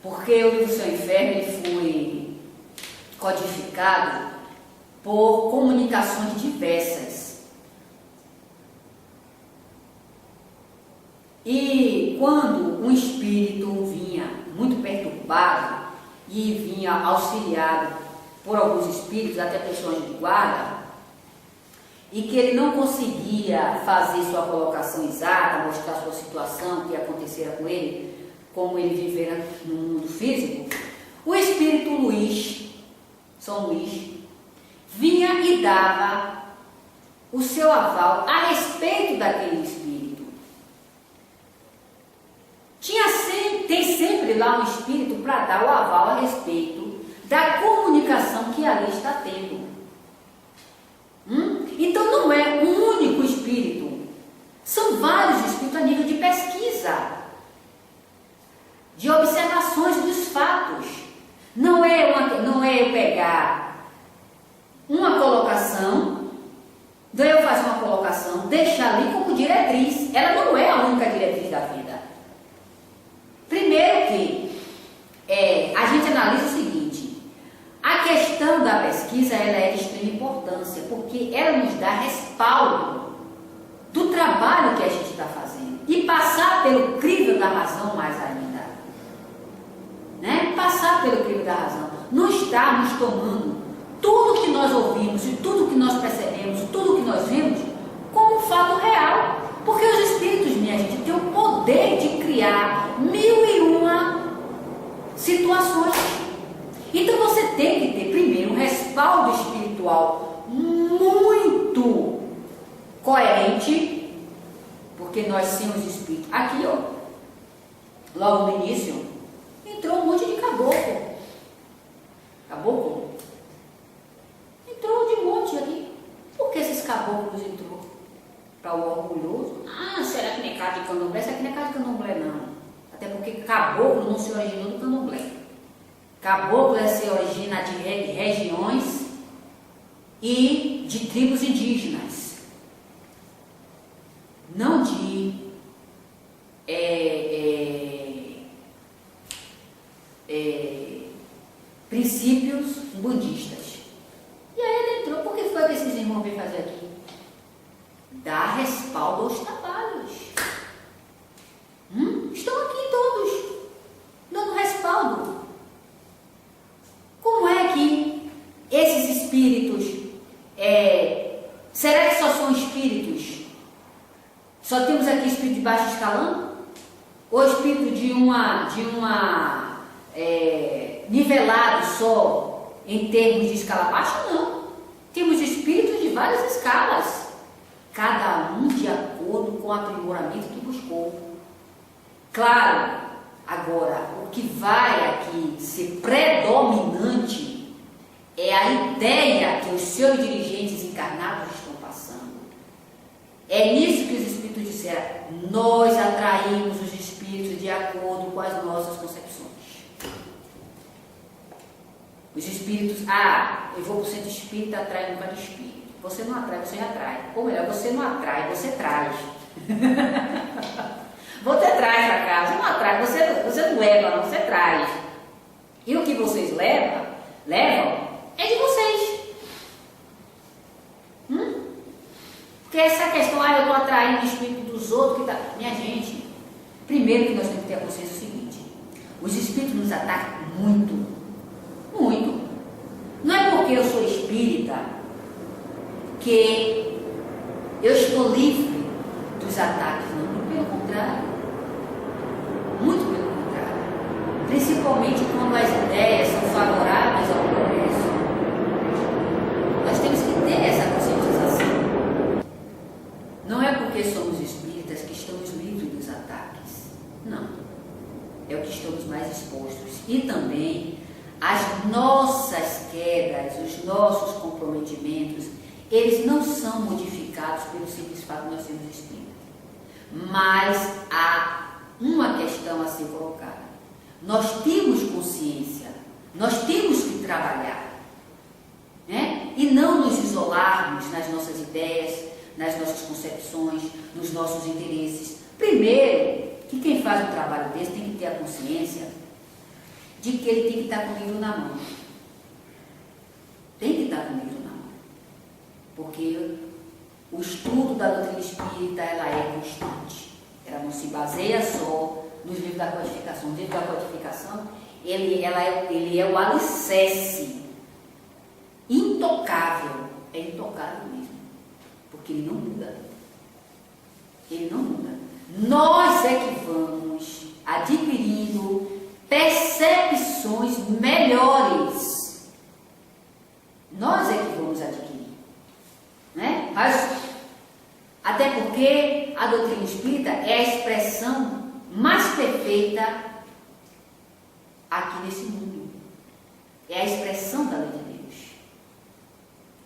porque o livro Céu e Inferno ele foi codificado por comunicações diversas. E quando um espírito vinha muito perturbado e vinha auxiliado por alguns espíritos, até pessoas de guarda, e que ele não conseguia fazer sua colocação exata, mostrar sua situação, o que acontecera com ele, como ele vivera no mundo físico, o espírito Luís, São Luís, vinha e dava o seu aval a respeito daquele espírito. Tem sempre lá um espírito para dar o aval a respeito da comunicação que ali está tendo. Então não é um único espírito, são vários espíritos a nível de pesquisa, de observações dos fatos. Não é eu pegar uma colocação, eu fazer uma colocação, deixar ali como diretriz. Ela não é a única diretriz da vida. Primeiro que a gente analisa o seguinte: a questão da pesquisa ela é de extrema importância, porque ela nos dá respaldo do trabalho que a gente está fazendo e passar pelo crivo da razão mais ainda, né? Passar pelo crivo da razão, não estarmos tomando tudo que nós ouvimos e tudo que nós percebemos, tudo que nós vemos como um fato real, porque os espíritos, minha gente, têm o poder de criar 1001 situações. Então você tem que ter primeiro um respaldo espiritual muito coerente, porque nós somos espíritos. Aqui, ó, logo no início, entrou um monte de caboclo. Caboclo? Entrou de monte ali. Por que esses caboclos entrou? Para o orgulhoso? Ah, será que não é casa de candomblé? Será que não é casa de candomblé, não? Até porque caboclo não se originou do candomblé. Caboclo se origina de regiões e de tribos indígenas, não de princípios budistas. E aí ele entrou. Por que foi que esses irmãos vêm fazer aqui? Dar respaldo aos trabalhos. Estão aqui todos dando respaldo. Como é que esses espíritos, será que só são espíritos? Só temos aqui espírito de baixo escalão? Ou espírito nivelado só em termos de escala baixa? Não. Temos espíritos de várias escalas, cada um de acordo com o aprimoramento que buscou. Claro, agora, o que vai aqui ser predominante é a ideia que os seus dirigentes encarnados estão passando. É nisso que os espíritos disseram: nós atraímos os espíritos de acordo com as nossas concepções. Os espíritos, eu vou para o centro espírita, atrai um bocado de espírito. Você não atrai, você atrai. Ou melhor, você não atrai, você traz. Você traz para casa, você não atrai, você não leva, não, você traz. E o que vocês levam é de vocês. Porque essa questão, eu estou atraindo o espírito dos outros, que tá... Minha gente, primeiro que nós temos que ter a consciência do seguinte: os espíritos nos atacam muito, muito. Não é porque eu sou espírita que eu estou livre dos ataques, não. Muito pelo contrário. Muito pelo contrário. Principalmente quando as ideias são favoráveis ao progresso. Nós temos que ter essa conscientização. Não é porque somos espíritas que estamos livres dos ataques. Não. É o que estamos mais expostos. E também as nossas quedas, os nossos comprometimentos, eles não são modificados pelo simples fato de nós sermos espíritas. Mas há uma questão a ser colocada. Nós temos consciência, nós temos que trabalhar, né? E não nos isolarmos nas nossas ideias, nas nossas concepções, nos nossos interesses. Primeiro, que quem faz um trabalho desse tem que ter a consciência de que ele tem que estar com o livro na mão. Tem que estar com o livro na mão. Porque o estudo da doutrina espírita, ela é constante. Ela não se baseia só nos livros da codificação. O livro da codificação, ele é o alicerce intocável. É intocável mesmo. Porque ele não muda. Ele não muda. Nós é que vamos adquirindo percepções melhores. Nós é que vamos adquirir, né? Mas, até porque a doutrina espírita é a expressão mais perfeita aqui nesse mundo. É a expressão da lei de Deus.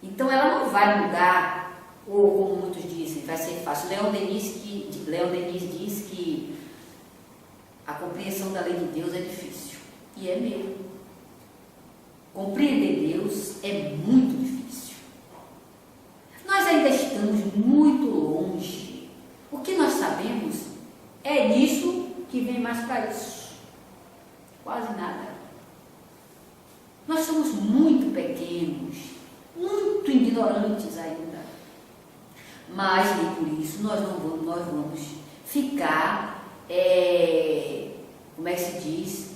Então ela não vai mudar, ou como muitos dizem, vai ser fácil. Leon Denis diz que a compreensão da lei de Deus é difícil. E é mesmo. Compreender Deus é muito difícil. Nós ainda estamos muito longe. O que nós sabemos é nisso que vem mais para isso. Quase nada. Nós somos muito pequenos, muito ignorantes ainda. Mas nem por isso nós vamos ficar, como é que se diz,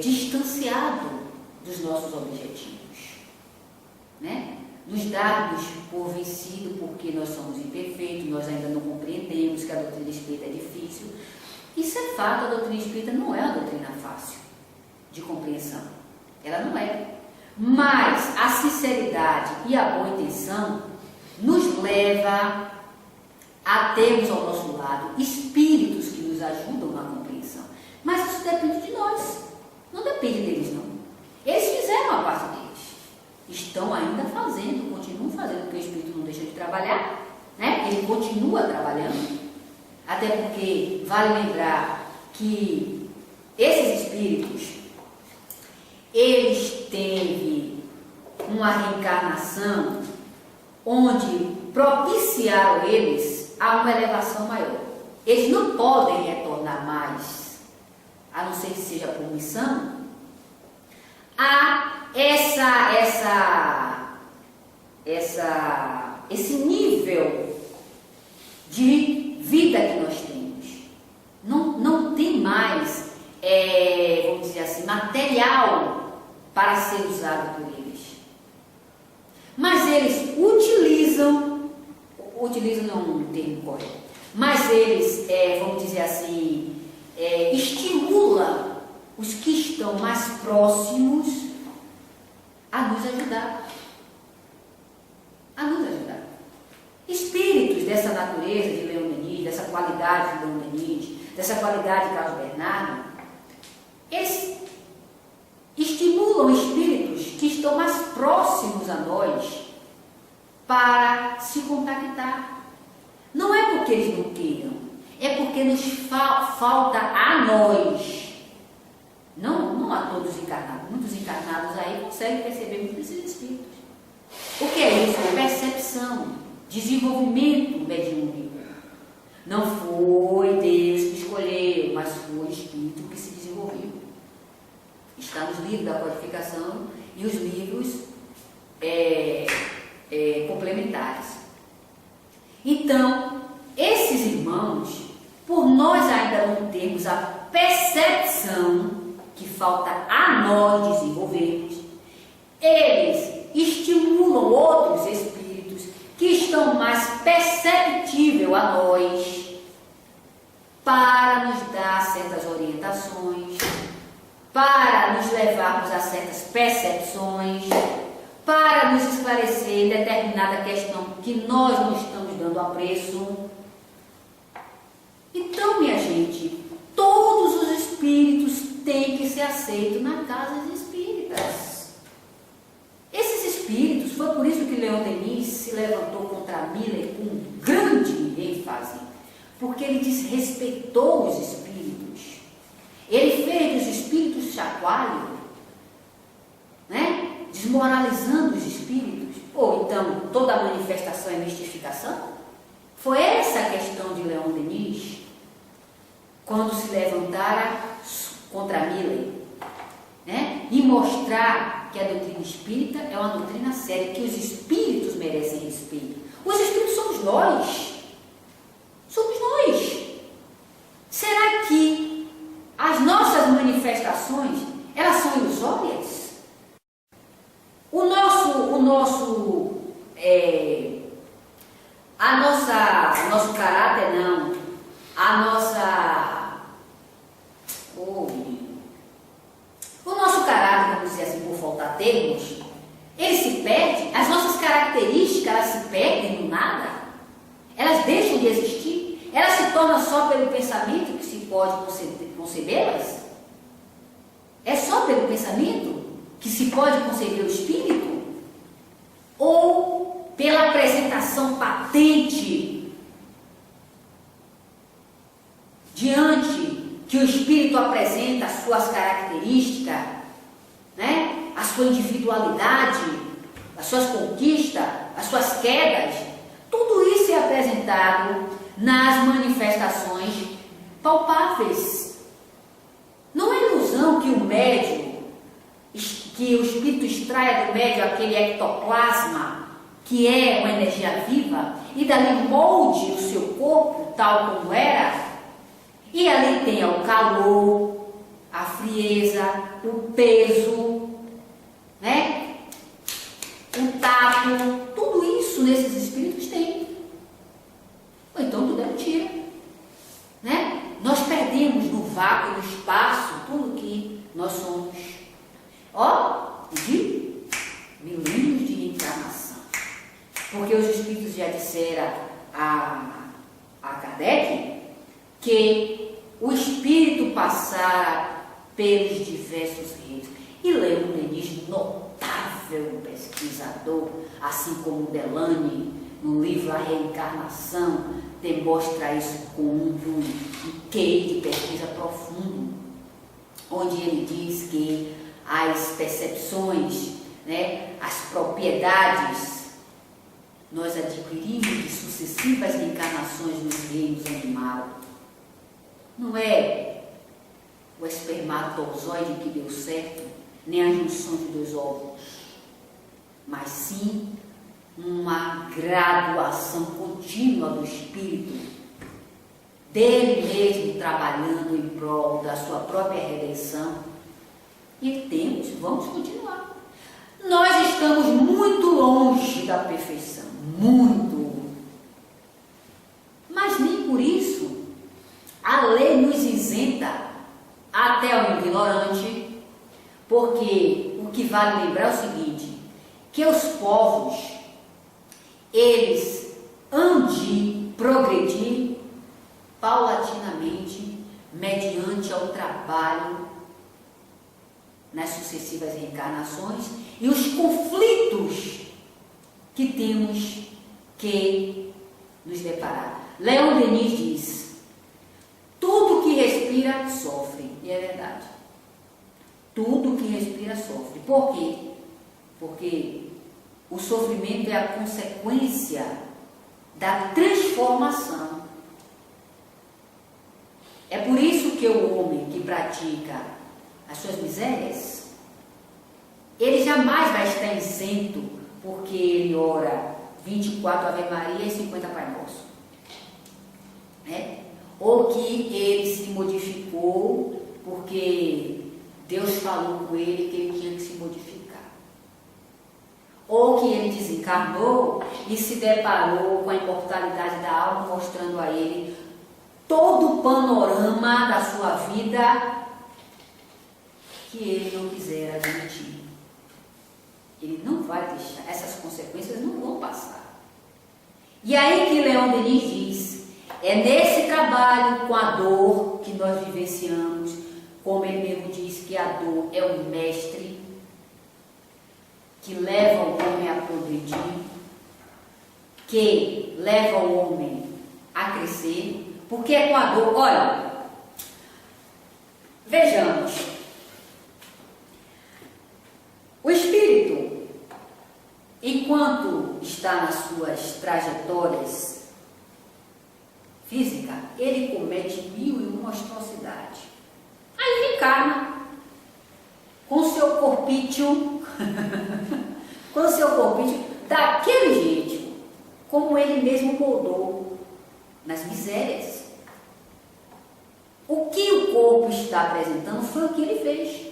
distanciado dos nossos objetivos, né? Nos darmos por vencido porque nós somos imperfeitos, nós ainda não compreendemos que a doutrina espírita é difícil. Isso é fato, a doutrina espírita não é uma doutrina fácil de compreensão, ela não é. Mas a sinceridade e a boa intenção nos leva a termos ao nosso lado espíritos que nos ajudam na compreensão. Mas isso depende de nós, não depende deles não. Eles fizeram a parte deles, estão ainda fazendo, continuam fazendo, porque o espírito não deixa de trabalhar, né? Ele continua trabalhando, até porque vale lembrar que esses espíritos, eles teve uma reencarnação onde propiciaram eles a uma elevação maior. Eles não podem retornar mais, a não ser que seja por missão, a esse nível de vida que nós temos. Não tem mais, vamos dizer assim, material para ser usado por eles. Mas eles utilizam não é um termo correto, mas eles, vamos dizer assim, estimulam os que estão mais próximos a nos ajudar. A nos ajudar. Espíritos dessa natureza de Leon Denis, dessa qualidade de Leon Denis, dessa qualidade de Carlos Bernardo, eles estimulam espíritos que estão mais próximos a nós para se contactar. Não é porque eles não queiram, é porque nos falta a nós. Não a todos encarnados. Muitos encarnados aí conseguem perceber muito desses espíritos. O que é isso? É percepção, desenvolvimento mediúnico. Não foi Deus que escolheu, mas foi o espírito que se desenvolveu. Está nos livros da codificação e os livros complementares. Então, esses irmãos, por nós ainda não termos a percepção que falta a nós desenvolvermos, eles estimulam outros espíritos que estão mais perceptíveis a nós para nos dar certas orientações, para nos levarmos a certas percepções, para nos esclarecer determinada questão que nós não estamos dando apreço. Então, minha gente, todos os espíritos têm que ser aceitos na casa espíritas. Esses espíritos, foi por isso que Leon Denis se levantou contra Miller com grande ênfase, porque ele desrespeitou os espíritos. Ele fez dos espíritos chacoalho, né? Desmoralizando os espíritos. Ou então, toda manifestação é mistificação? Foi essa a questão de Leon Denis, quando se levantara contra Miller, né? E mostrar que a doutrina espírita é uma doutrina séria, que os espíritos merecem respeito. Os espíritos somos nós. Somos nós. Será que as nossas manifestações, elas são ilusórias? O nosso caráter não, o nosso caráter, vamos dizer assim, por faltar termos, ele se perde, as nossas características, elas se perdem do nada, elas deixam de existir, elas se tornam só pelo pensamento que se pode concebê-las? É só pelo pensamento que se pode conceber o espírito? Ou pela apresentação patente diante que o espírito apresenta as suas características, né? A sua individualidade, as suas conquistas, as suas quedas? Tudo isso é apresentado nas manifestações palpáveis. Não é ilusão que o médium, que o espírito extraia do médium aquele ectoplasma, que é uma energia viva, e dali molde o seu corpo tal como era, e ali tem o calor, a frieza, o peso, né? O tato, tudo isso nesses espíritos tem. Ou então tudo é mentira, né? Nós perdemos no vácuo, no espaço, tudo que nós somos. De milênios de reencarnação. Porque os espíritos já disseram a Kardec que o espírito passara pelos diversos reinos. E Leon Denis, notável pesquisador, assim como Delany, no livro A Reencarnação, demonstra isso com um quê de pesquisa profundo, onde ele diz que as percepções, né, as propriedades, nós adquirimos de sucessivas reencarnações nos reinos animais. Não é o espermatozoide que deu certo, nem a junção de dois ovos, mas sim uma graduação contínua do espírito, dele mesmo trabalhando em prol da sua própria redenção. E vamos continuar. Nós estamos muito longe da perfeição, muito. Mas nem por isso a lei nos isenta até o ignorante, porque o que vale lembrar é o seguinte, que os povos, eles hão de progredir paulatinamente mediante ao trabalho nas sucessivas reencarnações e os conflitos que temos que nos deparar. Leon Denis diz: tudo que respira sofre. E é verdade. Tudo que respira sofre. Por quê? Porque o sofrimento é a consequência da transformação. É por isso que o homem que pratica as suas misérias, ele jamais vai estar isento, porque ele ora 24 Ave Maria e 50 Pai Nosso. né? Ou que ele se modificou porque Deus falou com ele que ele tinha que se modificar. Ou que ele desencarnou e se deparou com a imortalidade da alma, mostrando a ele todo o panorama da sua vida que ele não quiser admitir. Ele não vai deixar, essas consequências não vão passar. E aí que Leon Denis diz, é nesse trabalho com a dor que nós vivenciamos, como ele mesmo diz que a dor é o mestre que leva o homem a progredir, que leva o homem a crescer, porque é com a dor. Olha, vejamos, o espírito, enquanto está nas suas trajetórias físicas, ele comete 1001 atrocidades. Aí encarna com seu corpício, com seu corpício daquele jeito, como ele mesmo moldou, nas misérias. O que o corpo está apresentando foi o que ele fez.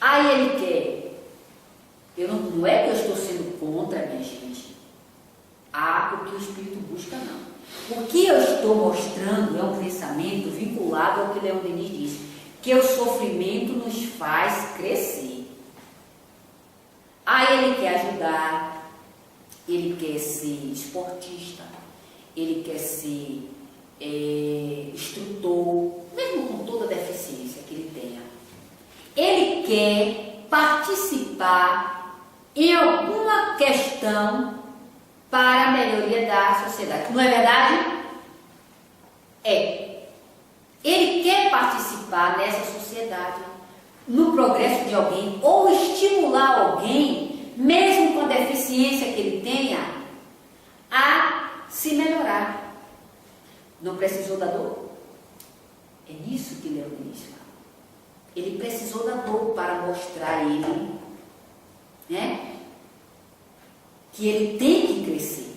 Aí ele quer. Não é que eu estou sendo contra, minha gente. O que o espírito busca, não. O que eu estou mostrando é um pensamento vinculado ao que Leon Denis diz, que o sofrimento nos faz crescer. Aí ele quer ajudar, ele quer ser esportista, ele quer ser instrutor, mesmo com toda a deficiência que ele tenha. Ele quer participar em alguma questão para a melhoria da sociedade. Não é verdade? É. Ele quer participar nessa sociedade, no progresso de alguém, ou estimular alguém, mesmo com a deficiência que ele tenha, a se melhorar. Não precisou da dor? É nisso que Leon Denis fala. Ele precisou da dor para mostrar a ele, né, que ele tem que crescer.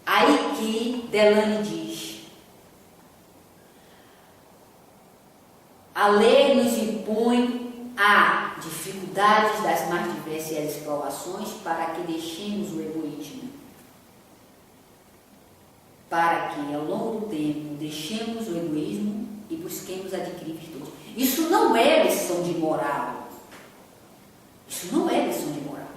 Aí que Delane diz, a lei nos impõe a dificuldades das mais diversas provações para que deixemos o egoísmo, para que ao longo do tempo deixemos o egoísmo e busquemos adquirir virtude. Isso não é lição de moral. Isso não é lição de moral.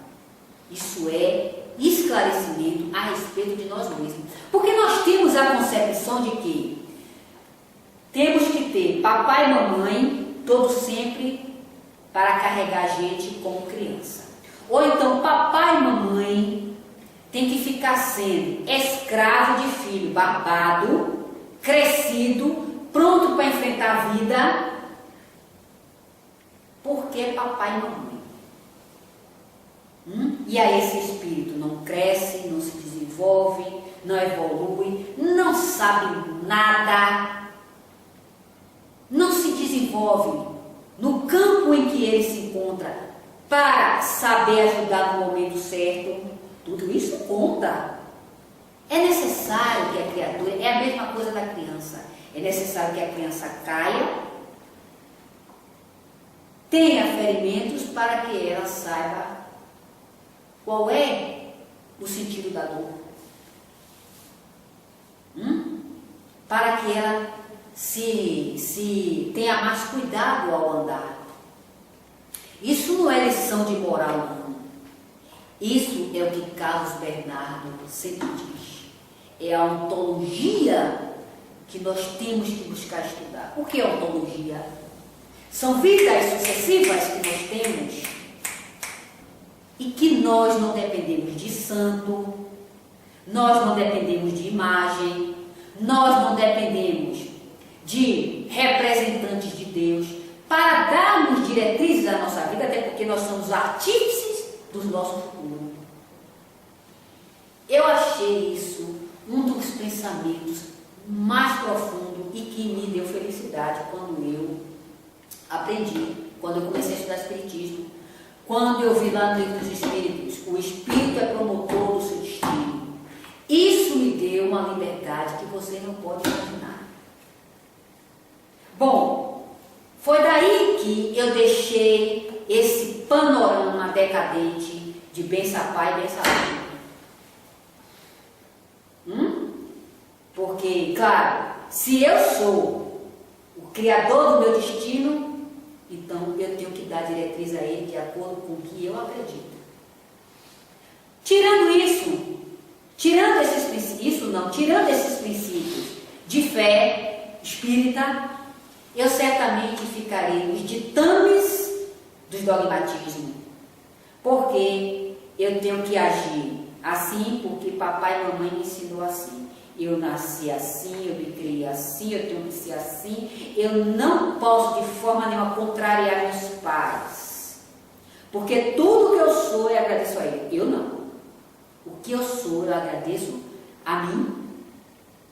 Isso é esclarecimento a respeito de nós mesmos. Porque nós temos a concepção de que temos que ter papai e mamãe todo sempre para carregar a gente como criança. Ou então papai e mamãe tem que ficar sendo escravo de filho barbado, crescido, pronto para enfrentar a vida, porque é papai e mamãe. E aí esse espírito não cresce, não se desenvolve, não evolui, não sabe nada, não se desenvolve no campo em que ele se encontra para saber ajudar no momento certo. Tudo isso conta. É necessário que a criatura, é a mesma coisa da criança, é necessário que a criança caia, tenha ferimentos para que ela saiba qual é o sentido da dor. Para que ela se tenha mais cuidado ao andar. Isso não é lição de moral, não. Isso é o que Carlos Bernardo sempre diz. É a ontologia que nós temos que buscar estudar. O que é ontologia? São vidas sucessivas que nós temos e que nós não dependemos de santo, nós não dependemos de imagem, nós não dependemos de representantes de Deus para darmos diretrizes à nossa vida, até porque nós somos artífices do nosso futuro. Eu achei isso um dos pensamentos mais profundos e que me deu felicidade quando eu aprendi, quando eu comecei a estudar Espiritismo, quando eu vi lá no Livro dos Espíritos, o Espírito é promotor do seu destino. Isso me deu uma liberdade que deixei esse panorama decadente de benção pai e benção mãe. Porque, claro, se eu sou o criador do meu destino, então eu tenho que dar diretriz a ele de acordo com o que eu acredito. Tirando esses princípios de fé espírita, eu certamente ficarei nos ditames dos dogmatismos, porque eu tenho que agir assim, porque papai e mamãe me ensinou assim. Eu nasci assim, eu me criei assim, eu tenho que ser assim. Eu não posso de forma nenhuma contrariar meus pais, porque tudo que eu sou eu agradeço a ele. Eu não. O que eu sou eu agradeço a mim,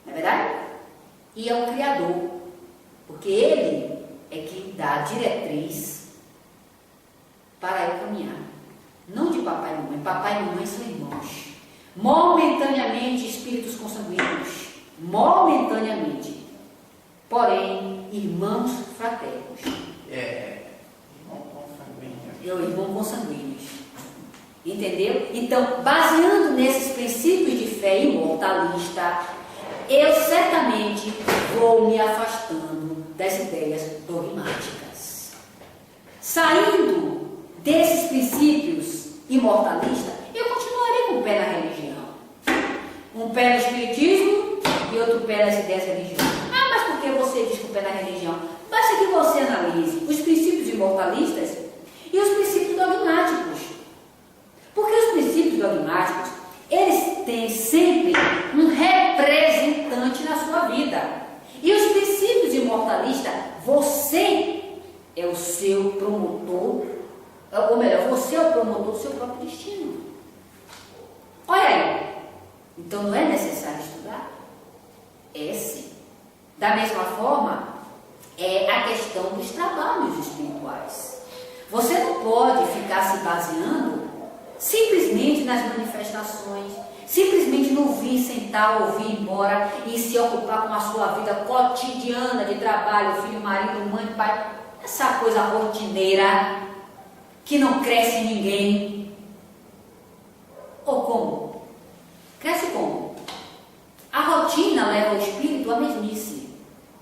não é verdade? E ao Criador, porque ele é que dá a diretriz para eu caminhar. Não de papai e mamãe. Papai e mamãe são irmãos. Momentaneamente espíritos consanguíneos, momentaneamente, porém irmãos fraternos. Irmão consanguíneos. Entendeu? Então, baseando nesses princípios de fé imortalista, eu certamente vou me afastando das ideias dogmáticas. Saindo desses princípios imortalistas, eu continuarei com o pé na religião. Um pé no espiritismo e outro pé nas ideias religiosas. Ah, mas por que você diz com o pé na religião? Basta que você analise os princípios imortalistas e os princípios dogmáticos. Porque os princípios dogmáticos, eles têm sempre um representante na sua vida. E os princípios imortalistas, você é o seu promotor, ou melhor, você é o promotor do seu próprio destino. Olha aí. Então não é necessário estudar? É sim. Da mesma forma, é a questão dos trabalhos espirituais. Você não pode ficar se baseando simplesmente nas manifestações, simplesmente no vir sentar ou vir embora e se ocupar com a sua vida cotidiana de trabalho, filho, marido, mãe, pai, essa coisa rotineira que não cresce em ninguém. Ou como? Cresce como? A rotina leva o espírito à mesmice,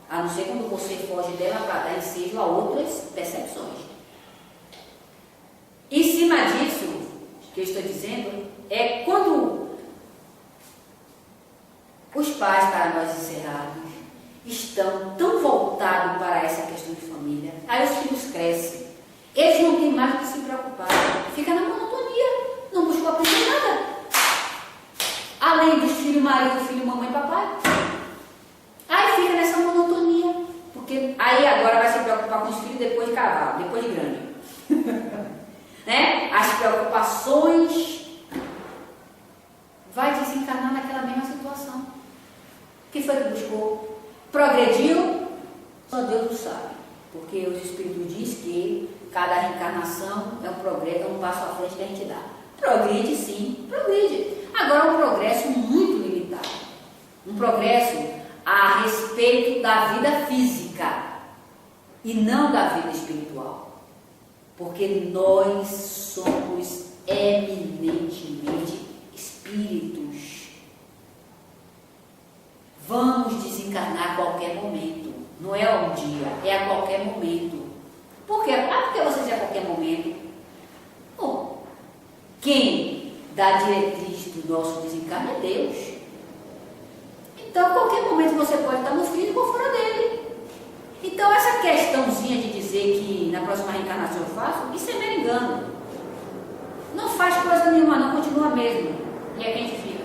a não ser quando você foge dela para dar ensejo a outras percepções. Em cima disso, que eu estou dizendo, é quando os pais, para nós encerrados, estão tão voltados para essa questão de família, aí os filhos crescem, eles não têm mais o que se preocupar, fica na monotonia, não buscam aprender nada. Além dos filhos, marido, filho, mamãe, papai. Aí fica nessa monotonia, porque aí agora vai se preocupar com os filhos depois de cavalo, depois de grande. Né? As preocupações vai desencarnar naquela mesma situação. O que foi que buscou? Progrediu? Só Deus o sabe. Porque os Espíritos dizem que cada reencarnação é um progresso, é um passo à frente que a gente dá. Progride sim, progride. Agora é um progresso muito limitado. Um progresso a respeito da vida física e não da vida espiritual. Porque nós somos eminentemente espíritos. Vamos desencarnar a qualquer momento. Não é um dia, é a qualquer momento. Por quê? Por que você diz a qualquer momento? Bom, quem dá a diretriz do nosso desencarne é Deus. Então, a qualquer momento você pode estar no filho ou fora dele. Então, essa questãozinha de dizer que na próxima reencarnação eu faço, isso é mero engano. Não faz coisa nenhuma, não, continua mesmo. E aí a gente fica.